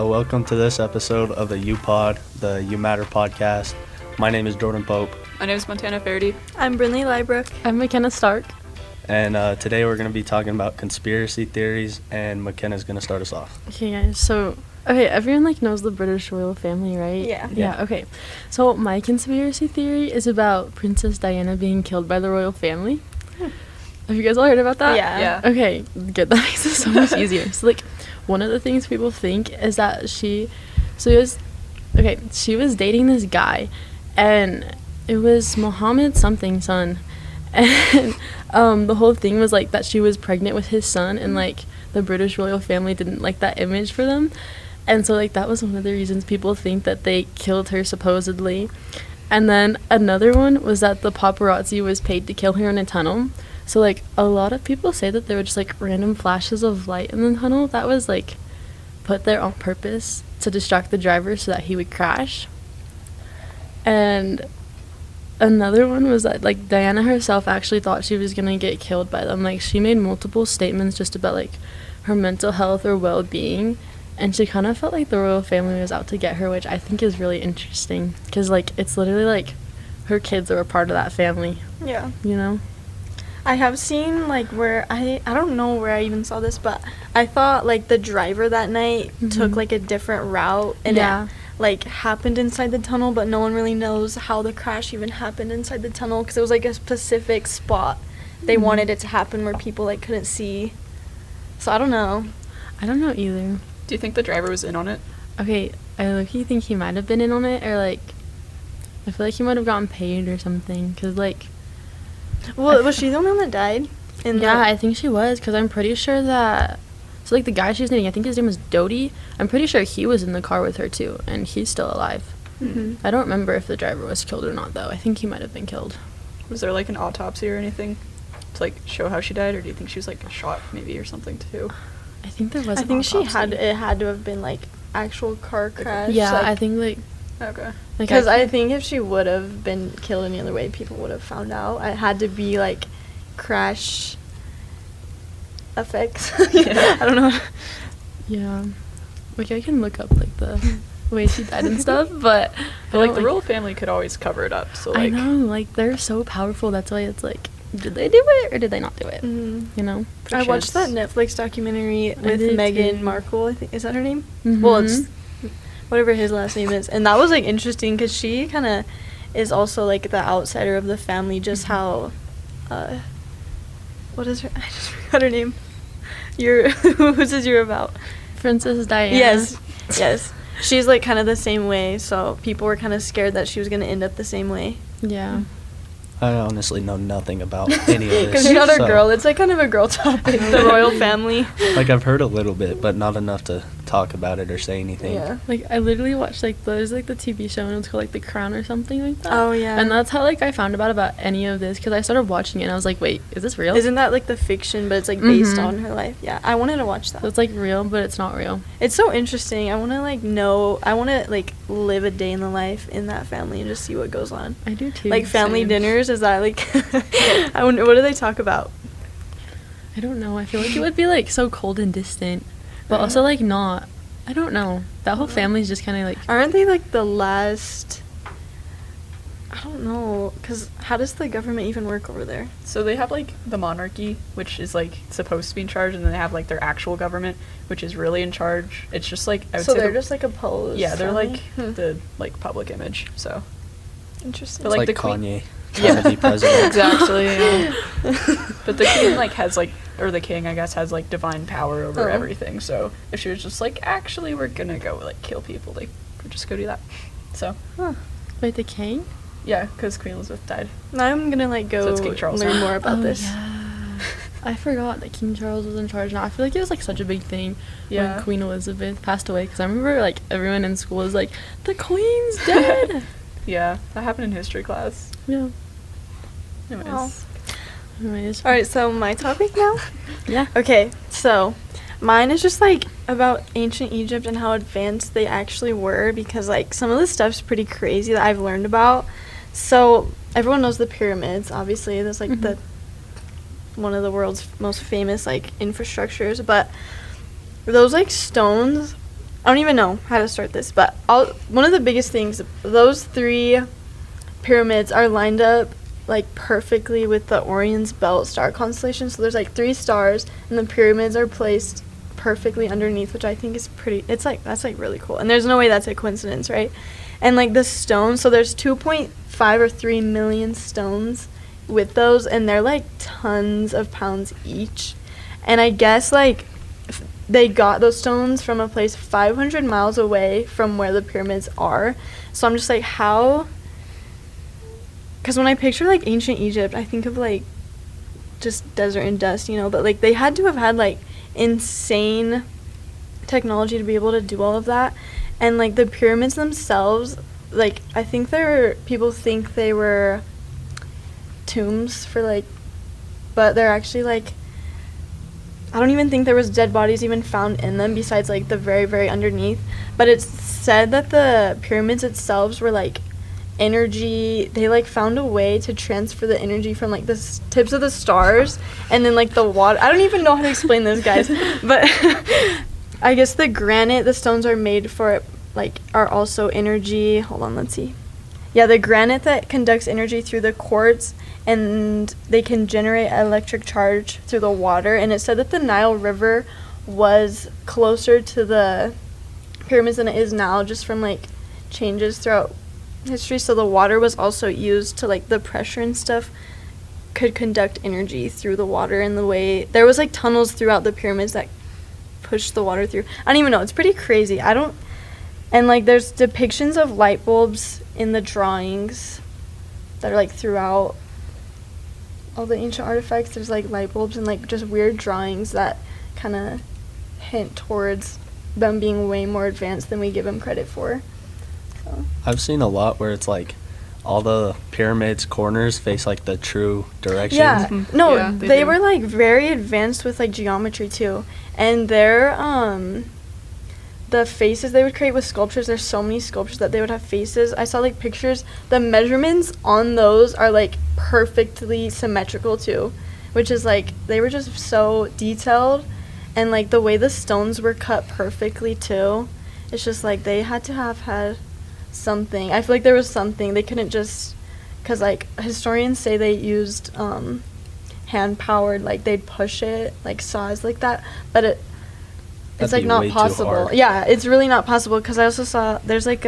Welcome to this episode of the Upod, the UmattR Podcast. My name is Jorden Pope. My name is Mandela Faherty. I'm Brynley Liebrook. I'm Makenna Stark. And today we're going to be talking about conspiracy theories, and Makenna's going to start us off. Okay, guys, so, everyone, knows the British royal family, right? Yeah, okay. So, my conspiracy theory is about Princess Diana being killed by the royal family. Have you guys all heard about that? Yeah. Okay, good. That makes it so much easier. So, one of the things people think is that she was dating this guy, and it was Mohammed something son, and the whole thing was that she was pregnant with his son, and the British royal family didn't like that image for them, and so that was one of the reasons people think that they killed her supposedly. And then another one was that the paparazzi was paid to kill her in a tunnel. So a lot of people say that there were just random flashes of light in the tunnel that was put there on purpose to distract the driver so that he would crash. And another one was that Diana herself actually thought she was gonna get killed by them. She made multiple statements just about her mental health or well-being, and she kind of felt like the royal family was out to get her, which I think is really interesting because it's literally her kids are a part of that family. Yeah. You know? I have seen where I don't know where I even saw this, but I thought the driver that night took a different route, and it happened inside the tunnel, but no one really knows how the crash even happened inside the tunnel because it was a specific spot they wanted it to happen where people couldn't see. So I don't know. I don't know either. Do you think the driver was in on it? Okay, I low-key think he might have been in on it, or I feel he might have gotten paid or something, because Well, was she the one that died? I think she was, because I'm pretty sure that... So, the guy she was dating, I think his name was Dodi. I'm pretty sure he was in the car with her, too, and he's still alive. Mm-hmm. I don't remember if the driver was killed or not, though. I think he might have been killed. Was there, an autopsy or anything to, show how she died, or do you think she was, shot, maybe, or something, too? I think there was I think autopsy. it had to have been, actual car crash. Yeah, I think, Okay. Because I think if she would have been killed any other way, people would have found out. It had to be, crash effects. Yeah. I don't know. Yeah. I can look up, the way she died and stuff, but... But, the royal family could always cover it up, so, I know, they're so powerful, that's why it's, did they do it, or did they not do it? Mm-hmm. You know? I watched that Netflix documentary with Meghan Markle, I think. Is that her name? Mm-hmm. Well, it's whatever his last name is. And that was, interesting, because she kind of is also, the outsider of the family, just how, what is her, I just forgot her name. Who's this you're about? Princess Diana. Yes. She's, kind of the same way, so people were kind of scared that she was going to end up the same way. Yeah. I honestly know nothing about any of this. Because you're not a girl. It's, kind of a girl topic, the royal family. I've heard a little bit, but not enough to talk about it or say anything. Yeah. I literally watched, there's, the TV show, and it's called, The Crown or something like that. Oh, yeah. And that's how, I found about any of this, because I started watching it, and I was wait, is this real? Isn't that, the fiction, but it's, based on her life? Yeah, I wanted to watch that. So it's, real, but it's not real. It's so interesting. I want to, know, I want to, live a day in the life in that family and just see what goes on. I do, too. Family Same. dinners, is that, I wonder, what do they talk about? I don't know. I feel it would be, so cold and distant, but also, not. I don't know. That whole family's just kind of, Aren't they, the last... I don't know, because how does the government even work over there? So they have, the monarchy, which is, supposed to be in charge, and then they have, their actual government, which is really in charge. It's just, I would so say... they're just, opposed? Yeah, they're, the, public image, so... Interesting. But, it's the Kanye trying to be president. Exactly, yeah. But the king, has, or the king, I guess, has, divine power over everything, so if she was just, actually, we're gonna go, kill people, they would just go do that, so. Huh. Wait, the king? Yeah, because Queen Elizabeth died. Now I'm gonna, go So it's King Charles learn now. more about this. Yeah. I forgot that King Charles was in charge now. I feel it was, such a big thing when Queen Elizabeth passed away, because I remember, everyone in school was the Queen's dead! Yeah, that happened in history class. Yeah. Anyways. Alright, so my topic now? Yeah. Okay, so mine is just about ancient Egypt and how advanced they actually were, because some of the stuff's pretty crazy that I've learned about. So everyone knows the pyramids, obviously. That's like the one of the world's most famous like infrastructures, but those like stones, I don't even know how to start this, but one of the biggest things, those 3 pyramids are lined up like perfectly with the Orion's Belt star constellation. So there's like 3 stars and the pyramids are placed perfectly underneath, which I think is pretty, it's like, that's like really cool. And there's no way that's a coincidence, right? And like the stones, so there's 2.5 or 3 million stones with those, and they're like tons of pounds each. And I guess like they got those stones from a place 500 miles away from where the pyramids are. So I'm just like, how? Because when I picture like ancient Egypt, I think of like just desert and dust, you know, but like they had to have had like insane technology to be able to do all of that. And like the pyramids themselves, like I think people think they were tombs for like, but they're actually like, I don't even think there was dead bodies even found in them besides like the very, very underneath. But it's said that the pyramids itself were like energy, they like found a way to transfer the energy from like the tips of the stars and then like the water. I don't even know how to explain this, guys, but I guess the stones are made for like are also energy. Hold on, let's see. Yeah, the granite that conducts energy through the quartz, and they can generate electric charge through the water. And it said that the Nile River was closer to the pyramids than it is now, just from like changes throughout history. So the water was also used to like the pressure and stuff could conduct energy through the water, and the way there was like tunnels throughout the pyramids that pushed the water through. I don't even know. It's pretty crazy. And like there's depictions of light bulbs in the drawings that are like throughout all the ancient artifacts. There's like light bulbs and like just weird drawings that kind of hint towards them being way more advanced than we give them credit for. So I've seen a lot where it's like all the pyramids corners face like the true direction. Yeah. No, Yeah, they do. were like very advanced with like geometry too. And their the faces they would create with sculptures, there's so many sculptures that they would have faces. I saw like pictures, the measurements on those are like perfectly symmetrical too, which is like they were just so detailed, and like the way the stones were cut perfectly too. It's just like they had to have had something. I feel like there was something. They couldn't just, because like historians say they used hand powered, like they'd push it like saws like that, but it's like not possible. Yeah, it's really not possible, because I also saw there's like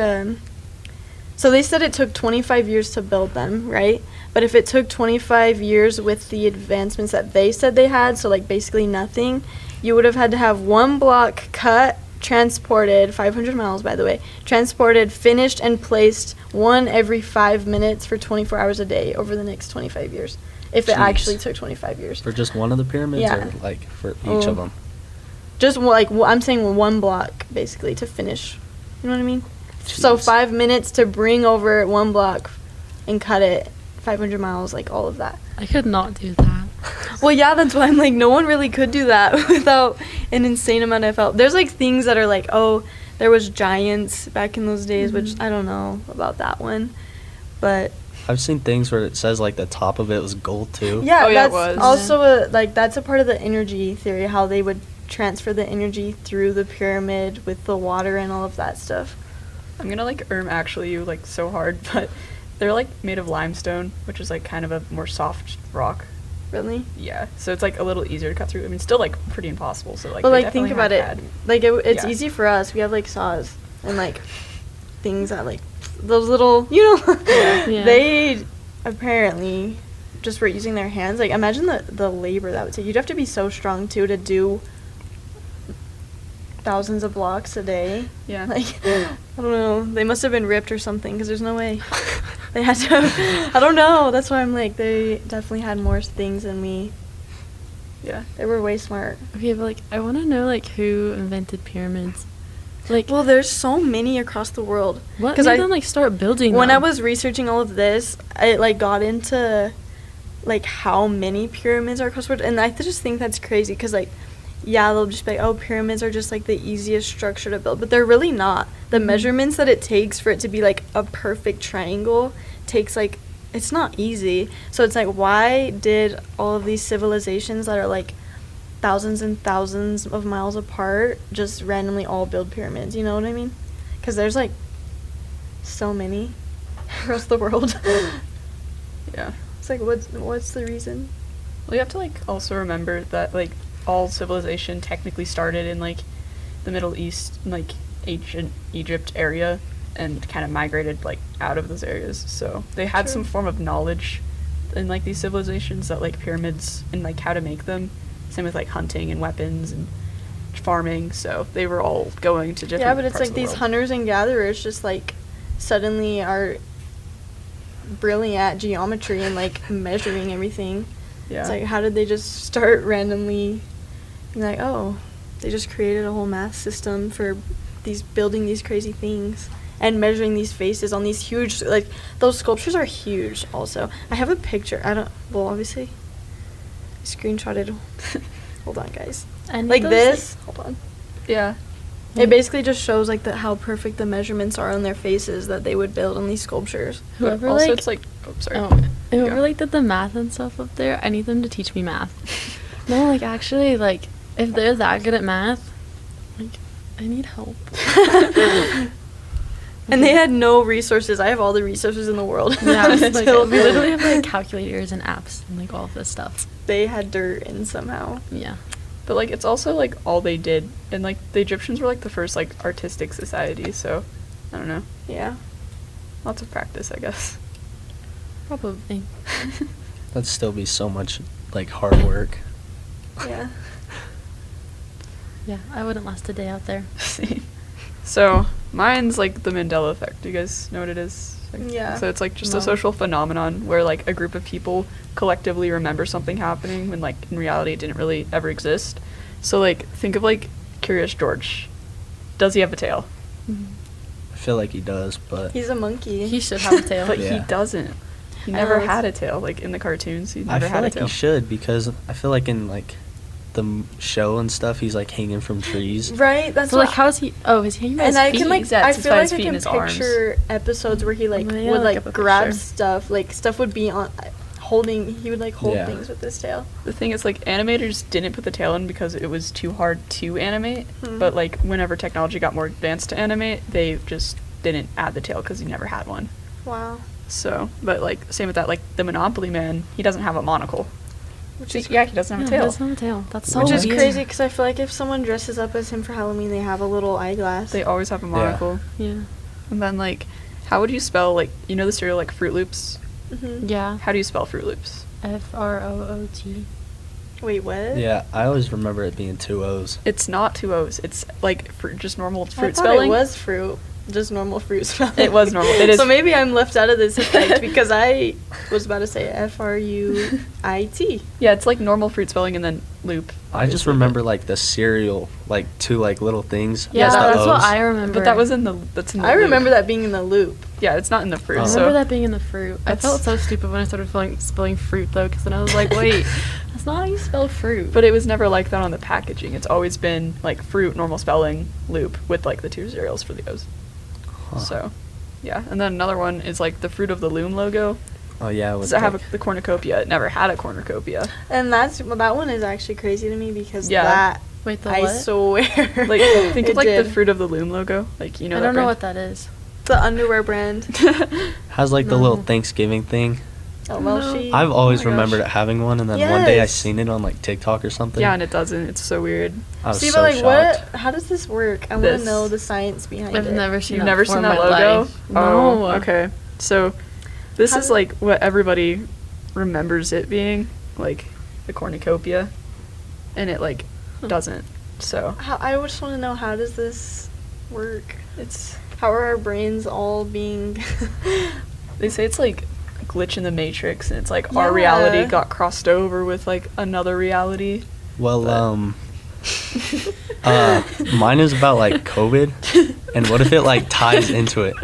so they said it took 25 years to build them, right? But if it took 25 years with the advancements that they said they had, so like basically nothing, you would have had to have one block cut, transported 500 miles, by the way, transported, finished, and placed one every 5 minutes for 24 hours a day over the next 25 years, if it actually took 25 years. For just one of the pyramids? Yeah. Or like for each of them? Just like I'm saying one block basically to finish. You know what I mean? So 5 minutes to bring over one block and cut it 500 miles, like all of that. I could not do that. Well, yeah, that's why I'm like, no one really could do that without an insane amount of help. There's like things that are like, oh, there was giants back in those days, which I don't know about that one, but I've seen things where it says like the top of it was gold too. yeah, Oh, yeah, it that's was. also that's a part of the energy theory, how they would transfer the energy through the pyramid with the water and all of that stuff. I'm gonna like actually you like so hard, but they're like made of limestone, which is like kind of a more soft rock. Really? Yeah, so it's like a little easier to cut through. I mean, still like pretty impossible. So like, But they like think definitely about have it, had- like it's Yeah. easy for us. We have like saws and like things that like those little, you know, Yeah. they apparently just were using their hands. Like imagine the labor that would take. You'd have to be so strong too to do thousands of blocks a day. Yeah. Like I don't know, they must have been ripped or something, because there's no way they had to. I don't know, that's why I'm like, they definitely had more things than me. Yeah. They were way smart. Okay, but like I want to know like who invented pyramids. Like Well, there's so many across the world. what 'cause made I- them like start building When them? I was researching all of this, I like got into like how many pyramids are across the world, and I just think that's crazy, because like, yeah, they'll just be like, oh, pyramids are just like the easiest structure to build, but they're really not. The measurements that it takes for it to be like a perfect triangle takes like, it's not easy. So it's like, why did all of these civilizations that are like thousands and thousands of miles apart just randomly all build pyramids? You know what I mean? Because there's like so many across the world. Yeah. It's like, what's the reason? Well, you have to like also remember that like all civilization technically started in like the Middle East, like ancient Egypt area, and kind of migrated like out of those areas. So they had some form of knowledge in like these civilizations that like pyramids and like how to make them. Same with like hunting and weapons and farming. So they were all going to different. Yeah, but it's parts like of the these world. hunters and gatherers just like suddenly are brilliant at geometry and like measuring everything. Yeah. It's like, how did they just start randomly being like, oh, they just created a whole math system for building these crazy things and measuring these faces on these huge, like, those sculptures are huge also. I have a picture. Obviously, I screenshotted. Hold on, guys. And Like those, this. Hold on. Yeah. It basically just shows, like, how perfect the measurements are on their faces that they would build on these sculptures. Whoever But also, like, it's like, oh, sorry. whoever Go. like did the math and stuff up there, I need them to teach me math. No, like actually, like if they're that good at math, like I need help. And they had no resources. I have all the resources in the world. Yeah, like, Until we literally have like calculators and apps and like all of this stuff. they had dirt and somehow. Yeah. But like it's also like all they did, and like the Egyptians were like the first like artistic society. So I don't know. Yeah. Lots of practice, I guess. Probably. That'd still be so much like hard work. Yeah. Yeah, I wouldn't last a day out there. See. So mine's like the Mandela Effect. Do you guys know what it is? Like, Yeah. So it's like just No. a social phenomenon where like a group of people collectively remember something happening when like in reality it didn't really ever exist. So like think of like Curious George. Does he have a tail? I feel like he does, but He's a monkey. He should have a tail. But Yeah. he doesn't. He never Oh, had a tail. Like in the cartoons, he I never feel had like a tail. he should, because I feel like in like the show and stuff, he's like hanging from trees. Right? That's So what like, how is he? Oh, is he hanging by his and I feet? can like He's at I his feel like his I feet can and his arms. picture episodes where he like I'm gonna would look like up a grab picture. stuff, like stuff would be on he would like hold Yeah. things with his tail. The thing is, like, animators didn't put the tail in because it was too hard to animate. Hmm. But, like, whenever technology got more advanced to animate, they just didn't add the tail because he never had one. Wow. So, but, like, same with that, like, the Monopoly Man, he doesn't have a monocle. Which See, is yeah, he doesn't have a Yeah, tail. he doesn't have a tail. That's so Which is weird. crazy because I feel like if someone dresses up as him for Halloween, they have a little eyeglass. They always have a monocle. Yeah. And then, like, how would you spell, like, you know the cereal, like, Fruit Loops? Mhm. Yeah. How do you spell Fruit Loops? FROOT. Wait, what? Yeah, I always remember it being 2 O's. It's not 2 O's. It's, like, just normal I fruit thought spelling. it was fruit. Just normal fruit spelling. It was normal. It is. So maybe I'm left out of this effect because I was about to say FRUIT. Yeah, it's like normal fruit spelling and then loop. I just obviously, remember but- like the cereal, like 2 like little things. Yeah, just the that's what O's. I remember. But that was in the. That's in the I loop. remember that being in the loop. Yeah, it's not in the fruit. Oh. I So remember that being in the fruit. I That's- felt so stupid when I started spelling fruit though, because then I was like, wait, that's not how you spell fruit. But it was never like that on the packaging. It's always been like fruit, normal spelling, loop with like the 2 zeros for the O's. Huh. So, yeah. And then another one is like the Fruit of the Loom logo. Oh yeah, Does with it have like- the cornucopia? It never had a cornucopia. And that one is actually crazy to me because Yeah. that Wait, the I what? swear. Like think it of like did. the Fruit of the Loom logo. Like you know. I that don't know brand? what that is. The underwear brand. has like the little No. Thanksgiving thing. Oh well, No. she. I've always my gosh. remembered it having one, and then one day I Yes. seen it on like TikTok or something. Yeah, and it doesn't. It's so weird. I was See, so but like, shocked. what? How does this work? I want This. to know the science behind I've it. never seen You've that never before seen in that my logo? life. Oh, No. okay. So this How is do- like what everybody remembers it being, like the cornucopia, and it like doesn't. So I just want to know, how does this work? it's How are our brains all being? they say it's like a glitch in the matrix, and it's like our Yeah. reality got crossed over with like another reality. Well, But- mine is about like COVID, and what if it like ties into it?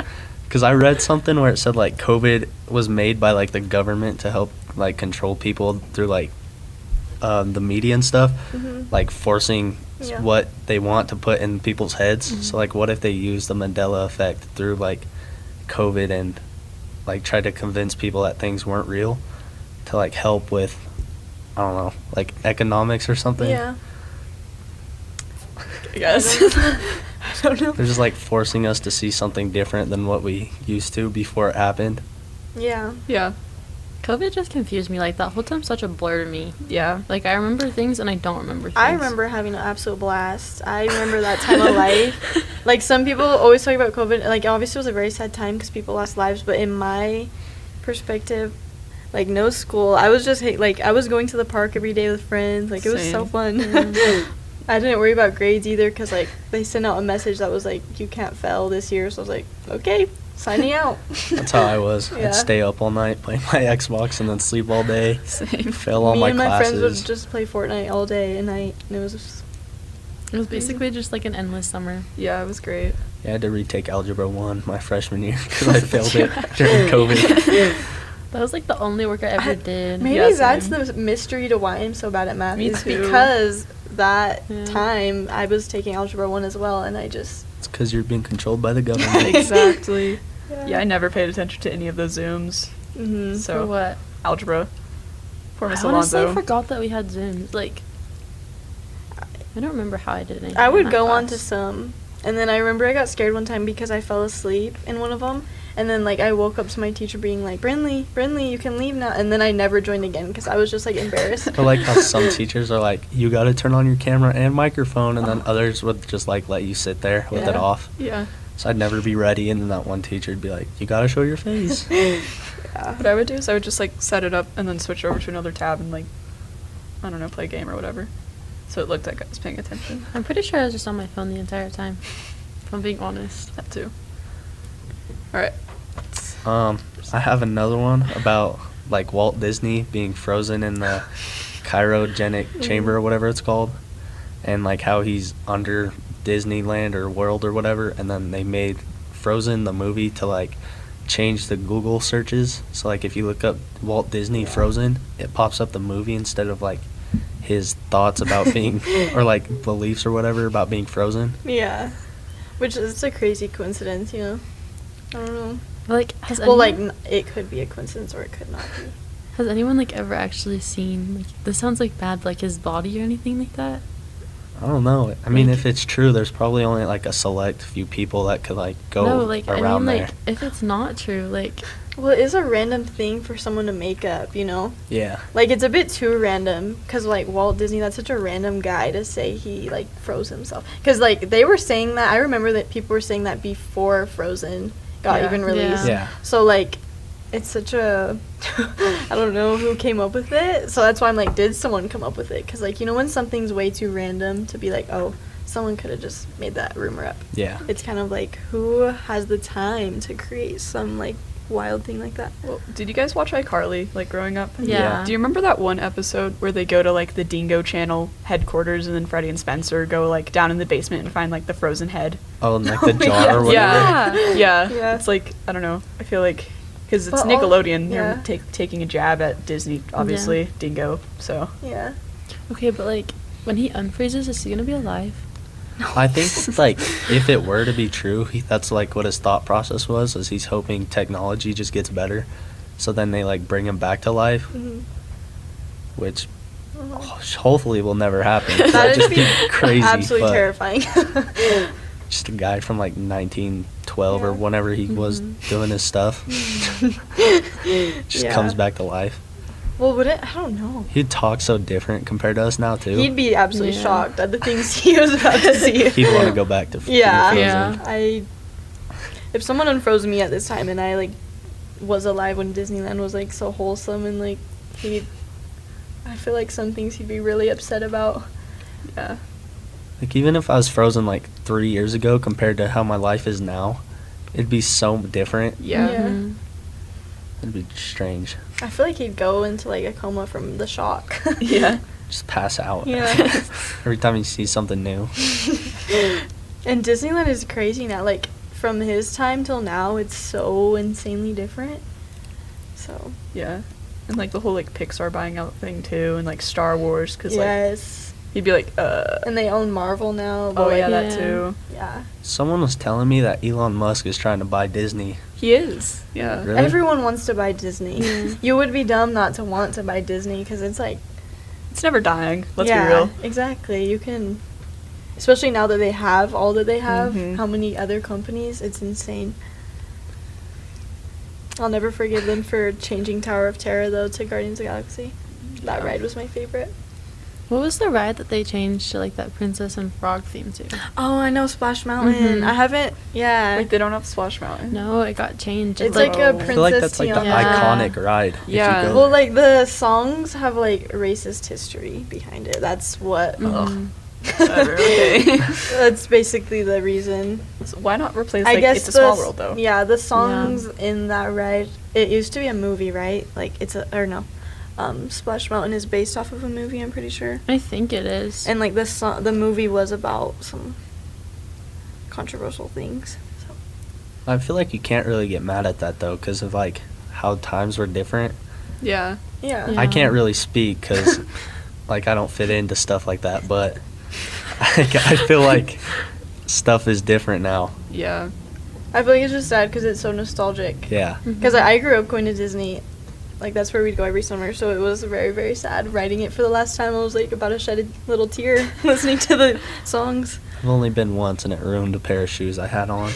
Because I read something where it said like COVID was made by like the government to help like control people through like the media and stuff, Mhm. like forcing Yeah. what they want to put in people's heads. Mm-hmm. So like, what if they use the Mandela effect through like COVID and like tried to convince people that things weren't real to like help with, I don't know, like economics or something. Yeah. I guess. I don't know. They're just like forcing us to see something different than what we used to before it happened. Yeah. Yeah. COVID just confused me. Like, that whole time's such a blur to me. Yeah. Like, I remember things and I don't remember things. I remember having an absolute blast. I remember that time of life. Like, some people always talk about COVID. Like, obviously, it was a very sad time because people lost lives. But in my perspective, like, no school. I was just, like, I was going to the park every day with friends. Like, it was so Same. fun. Mm. I didn't worry about grades either because, like, they sent out a message that was like, you can't fail this year. So I was like, okay, signing out. That's how I was. Yeah. I'd stay up all night playing my Xbox and then sleep all day. Same. Fail all Me my and my classes. friends would just play Fortnite all day and night. And it was just, It was basically just like an endless summer. Yeah, it was great. Yeah, I had to retake Algebra 1 my freshman year because I failed it during COVID. That was like the only work I ever did. maybe Yeah, that's same. the mystery to why I'm so bad at math. Me is too. because that Yeah. time I was taking Algebra 1 as well, and I just... It's because you're being controlled by the government. Exactly. Yeah, I never paid attention to any of those Zooms. hmm So, For what? algebra. For Miss I honestly Alonso. forgot that we had Zooms. Like, I don't remember how I did anything. I in would that go on to class. some, and then I remember I got scared one time because I fell asleep in one of them, and then like I woke up to my teacher being like, Brynley, you can leave now, and then I never joined again because I was just like embarrassed. I like how some teachers are like, you got to turn on your camera and microphone, and then others would just like let you sit there with it Yeah. off. Yeah. So I'd never be ready, and then that one teacher would be like, you got to show your face. Yeah. What I would do is I would just like set it up and then switch over to another tab and like, I don't know, play a game or whatever. So it looked like I was paying attention. I'm pretty sure I was just on my phone the entire time. If I'm being honest. That too. Alright. I have another one about like Walt Disney being frozen in the cryogenic chamber or whatever it's called, and like how he's under Disneyland or World or whatever, and then they made Frozen the movie to like change the Google searches. So like if you look up Walt Disney Frozen, it pops up the movie instead of like his thoughts about being or like beliefs or whatever about being frozen. Yeah. Which is a crazy coincidence, you know? I don't know. Like, has Well, like, anyone, it could be a coincidence or it could not be. has anyone like ever actually seen, like, this sounds like bad, but, like his body or anything like that? I don't know. I mean, Like- if it's true, there's probably only like a select few people that could like go No, like, I around mean, there. like, if it's not true, like, Well, it is a random thing for someone to make up, you know? Yeah. Like, it's a bit too random, because, like, Walt Disney, that's such a random guy to say he, like, froze himself. Because, like, they were saying that, I remember that people were saying that before Frozen got Yeah. even released. Yeah. So, like, it's such a, I don't know who came up with it. So that's why I'm like, did someone come up with it? Because, like, you know when something's way too random to be like, oh, someone could have just made that rumor up. Yeah. It's kind of like, who has the time to create some, like, wild thing like that? Well, did you guys watch iCarly, like, growing up? Yeah. Do you remember that one episode where they go to, like, the Dingo Channel headquarters and then Freddie and Spencer go, like, down in the basement and find, like, the frozen head? Oh, and like the Oh, jar or whatever. Yeah. Yeah. Yeah. It's like, I don't know. I feel like, because it's But all- Nickelodeon, yeah. they're taking a jab at Disney, obviously, Dingo, so. Yeah. okay, but, like, when he unfreezes, is he gonna be alive? I think like if it were to be true, that's like what his thought process was. Is he's hoping technology just gets better, so then they like bring him back to life, hmm which hopefully will never happen. 'cause That'd just be crazy. absolutely but terrifying. Just a guy from like 1912 or Yeah. whenever he was Mhm. doing his stuff, just Yeah. comes back to life. Well, would it? I don't know. He'd talk so different compared to us now too. He'd be absolutely Yeah. shocked at the things he was about to see. He'd want to go back to Yeah. being Yeah. frozen. If someone unfroze me at this time and I like was alive when Disneyland was like so wholesome and like I feel like some things he'd be really upset about. Yeah. Like even if I was frozen like 3 years ago compared to how my life is now, it'd be so different. Yeah. Yeah. Mhm. It'd be strange. I feel like he'd go into like a coma from the shock. Yeah. Just pass out. Yeah. Every time you see something new. And Disneyland is crazy now. Like from his time till now, it's so insanely different. So Yeah. And, like, the whole, like, Pixar buying out thing, too, and, like, Star Wars, because, like, yes, He'd be like, And they own Marvel now. Oh, but, yeah, like, that too. Yeah. Someone was telling me that Elon Musk is trying to buy Disney. He is. Yeah. Really? Everyone wants to buy Disney. You would be dumb not to want to buy Disney because it's like... It's never dying. Let's yeah, be real. Exactly. You can... Especially now that they have all that they have, Mhm. how many other companies, it's insane. I'll never forgive them for changing Tower of Terror, though, to Guardians of the Galaxy. That Yeah. ride was my favorite. What was the ride that they changed to like that Princess and Frog theme to? Oh, I know, Splash Mountain. Mhm. I haven't, yeah. Like, they don't have Splash Mountain. No, it got changed. It's like like a a I Princess feel like that's like the Tiana. iconic ride. Yeah. If you go Well, there. like, the songs have, like, racist history behind it. That's what... Mhm. Whatever, okay. That's basically the reason. So why not replace, I like, guess It's a Small World, though? Yeah, the songs in that ride. It used to be a movie, right? Like it's a or no, Splash Mountain is based off of a movie. I'm pretty sure. I think it is. And like the movie was about some controversial things. So. I feel like you can't really get mad at that though, because of like how times were different. Yeah. Yeah. Yeah. I can't really speak because like I don't fit into stuff like that, but I feel like stuff is different now. Yeah. I feel like it's just sad because it's so nostalgic. Yeah. Because I grew up going to Disney. Like, that's where we'd go every summer, so it was very, very sad. Writing it for the last time, I was, like, about to shed a little tear listening to the songs. I've only been once and it ruined a pair of shoes I had on.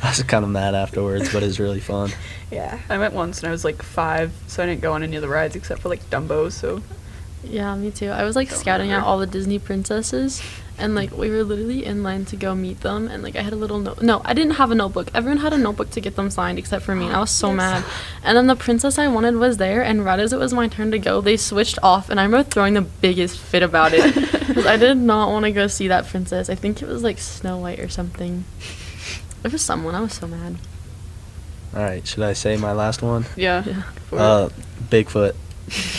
I was kind of mad afterwards, but it was really fun. Yeah. I went once and I was, like, 5, so I didn't go on any of the rides except for, like, Dumbo, so... Yeah, me too. I was like Don't scouting out remember. all the Disney princesses, and like we were literally in line to go meet them, and like I had a little note. No, I didn't have a notebook. Everyone had a notebook to get them signed except for me, and I was so Yes. mad. And then the princess I wanted was there, and right as it was my turn to go, they switched off, and I remember throwing the biggest fit about it because I did not want to go see that princess. I think it was like Snow White or something. It was someone. I was so mad. All right, should I say my last one? Yeah. Yeah. For it. Bigfoot.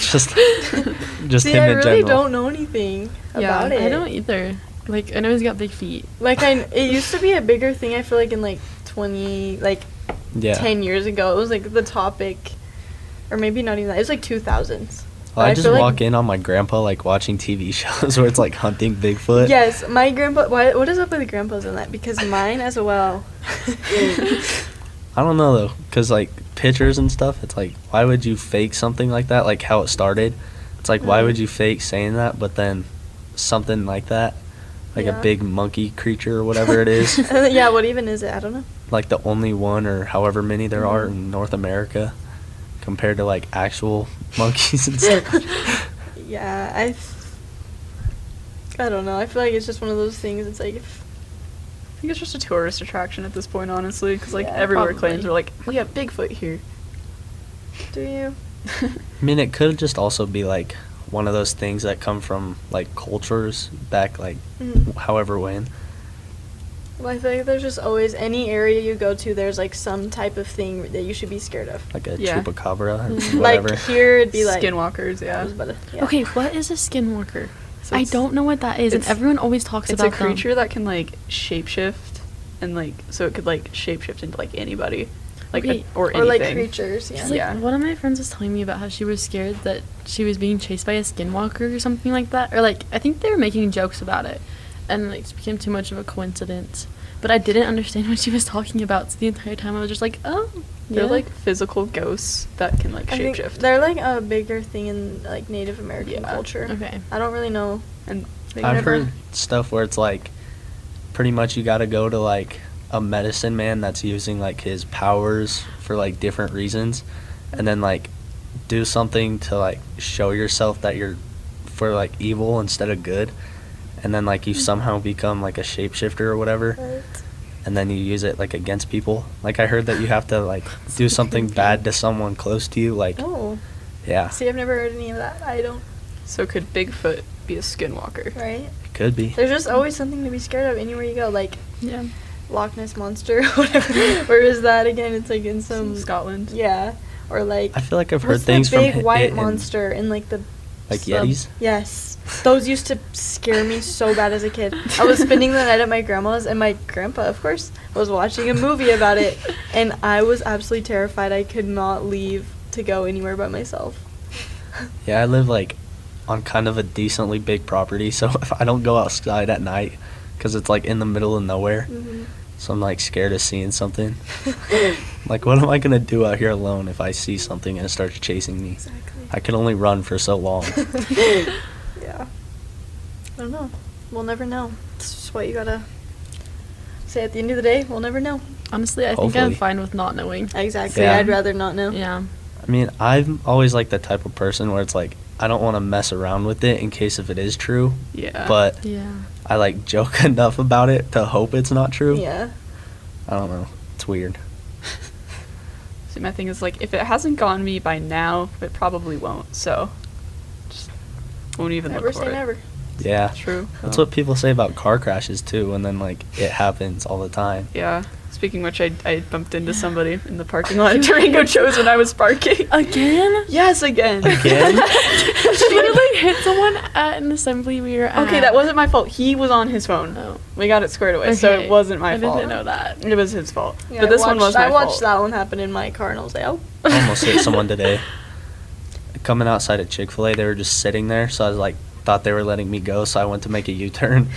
just See, him I in really general. don't know anything Yeah, about it. I don't either. Like I know he's got big feet. Like, it used to be a bigger thing, I feel like, in, like, 10 years ago. It was, like, the topic. Or maybe not even that. It was, like, 2000s. Well, I just feel like- walk in on my grandpa like watching TV shows where it's like hunting Bigfoot. Yes, my grandpa... What is up with the grandpas in that? Because mine as well. I don't know though, cause like pictures and stuff, it's like why would you fake something like that? Like how it started, it's like why would you fake saying that? But then something like that, like Yeah. a big monkey creature or whatever it is, Yeah, what even is it? I don't know. like the only one or however many there are in North America, compared to like actual monkeys and stuff. Yeah, I don't know. I feel like it's just one of those things. It's like... I think it's just a tourist attraction at this point, honestly, because, like, Yeah, everywhere probably. claims are like, we have Bigfoot here. Do you? I mean, it could just also be like one of those things that come from like cultures back like Mhm. however when. Well, I feel like there's just always... Any area you go to, there's, like, some type of thing that you should be scared of. Like a Yeah. chupacabra or Mhm. whatever. Like, here it'd be like... Skinwalkers, I yeah. was about to- yeah. Okay, what is a skinwalker? So I it's- don't know what that is, and it's- everyone always talks It's about a creature that can, like, shapeshift, and, like, so it could, like, shapeshift into, like, anybody. Like, Okay. or anything. Or, like, creatures, yeah. Because, like, Yeah. one of my friends was telling me about how she was scared that she was being chased by a skinwalker or something like that. Or, like, I think they were making jokes about it. And, like, it became too much of a coincidence. But I didn't understand what she was talking about. So the entire time I was just like, oh, They're, yeah. like, physical ghosts that can, like, I think shapeshift. they're, like, a bigger thing in, like, Native American Yeah. culture. Okay. I don't really know. And I've never- heard stuff where it's like pretty much you got to go to like a medicine man that's using like his powers for like different reasons, and then like do something to like show yourself that you're for like evil instead of good, and then like you somehow become like a shapeshifter or whatever, Right. and then you use it like against people. Like I heard that you have to like do something bad to someone close to you, like Oh. yeah, See, I've never heard any of that. I don't. so could Bigfoot be a skinwalker? Right? it could be. There's just always something to be scared of anywhere you go. Like, Yeah. Loch Ness Monster, whatever. Where is that again? It's like in some... Scotland. Yeah. Or like... I feel like I've heard what's things the from big it white in, monster in like the... like sub- Yetis. Yes. Those used to scare me so bad as a kid. I was spending the night at my grandma's, and my grandpa, of course, was watching a movie about it. And I was absolutely terrified. I could not leave to go anywhere by myself. Yeah, I live like on kind of a decently big property, so if I don't go outside at night, because it's like in the middle of nowhere, so I'm like scared of seeing something. Like, what am I gonna do out here alone if I see something and it starts chasing me? Exactly. I can only run for so long. Yeah. I don't know. We'll never know. It's just what you gotta say at the end of the day. We'll never know. Honestly, I think Hopefully. I'm fine with not knowing. Exactly. Yeah. I'd rather not know. Yeah. I mean, I'm always like the type of person where it's like, I don't want to mess around with it in case if it is true, Yeah. but Yeah. I like joke enough about it to hope it's not true. Yeah. I don't know. It's weird. See, my thing is, like, if it hasn't gotten me by now, it probably won't. So, just won't even Never look for say it. never. Yeah. True. That's what people say about car crashes too, and then like it happens all the time. Yeah. Speaking of which, I bumped into somebody in the parking lot at Durango Joe's when I was parking. Again? Yes, again. Again? She like hit someone at an assembly we were at. Okay, that wasn't my fault. He was on his phone. Oh. We got it squared away, so Okay. it wasn't my I fault. didn't know that. It was his fault. Yeah, but this one was my I watched fault. that one happen in my car, and I was like, oh. I almost hit someone today. Coming outside of Chick-fil-A, they were just sitting there, so I was like, thought they were letting me go, so I went to make a U-turn.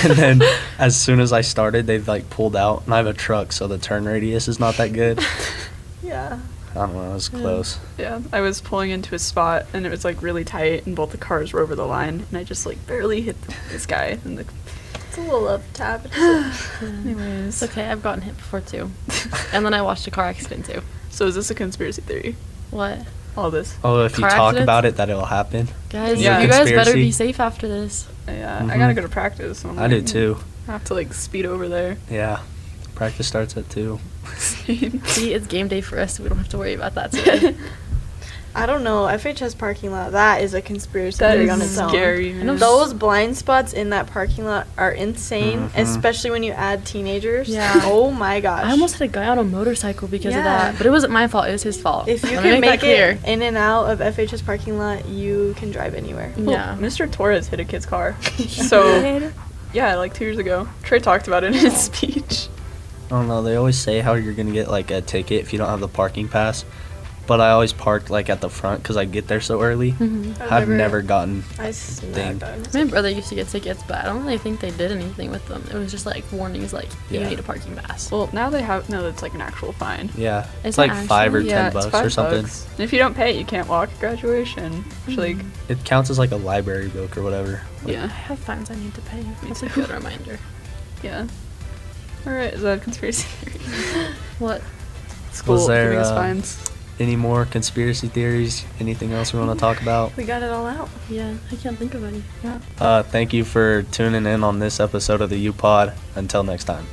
And then as soon as I started, they like pulled out, and I have a truck, so the turn radius is not that good. Yeah. I don't know, it was close. Yeah, I was pulling into a spot, and it was like really tight, and both the cars were over the line, and I just like barely hit this guy. And the It's a little love tap. anyways, It's okay, I've gotten hit before too. And then I watched a car accident too. so is this a conspiracy theory? What? All this? Oh, if you Car talk accidents? about it, that it'll happen. Guys, Yeah. you guys better Conspiracy? be safe after this. Yeah, Mhm. I gotta go to practice. So I'm I do like, too. I have to like speed over there. Yeah. Practice starts at 2. See, it's game day for us, so we don't have to worry about that today. I don't know. FHS parking lot, that is a conspiracy That theory is on its own. scary. I know Man. Those blind spots in that parking lot are insane, Mhm. especially when you add teenagers. Yeah. Oh my gosh. I almost hit a guy on a motorcycle because of Yeah. that. But it wasn't my fault, it was his fault. If you Let me can that make clear. it in and out of FHS parking lot, you can drive anywhere. Well, Yeah. Mr. Torres hit a kid's car. So yeah, like 2 years ago. Trey talked about it in his speech. I don't know, they always say how you're going to get like a ticket if you don't have the parking pass. But I always park like at the front because I get there so early. Mhm. I've never gotten. I snagged Dang. on. My brother used to get tickets, but I don't really think they did anything with them. It was just like warnings, like you Yeah. need a parking pass. Well, now they have it's like an actual fine. Yeah. Is It's it like 5 or actually? 10 it's bucks $5. or something. And if you don't pay it, you can't walk at graduation. Which, like, It counts as like a library book or whatever. Like, I yeah, have fines I need to pay. That's a too. good reminder. yeah. All right, is that a conspiracy theory? What? School there, giving us fines. Any more conspiracy theories? Anything else we want to talk about? We got it all out. Yeah, I can't think of any. Thank you for tuning in on this episode of the Upod. Until next time.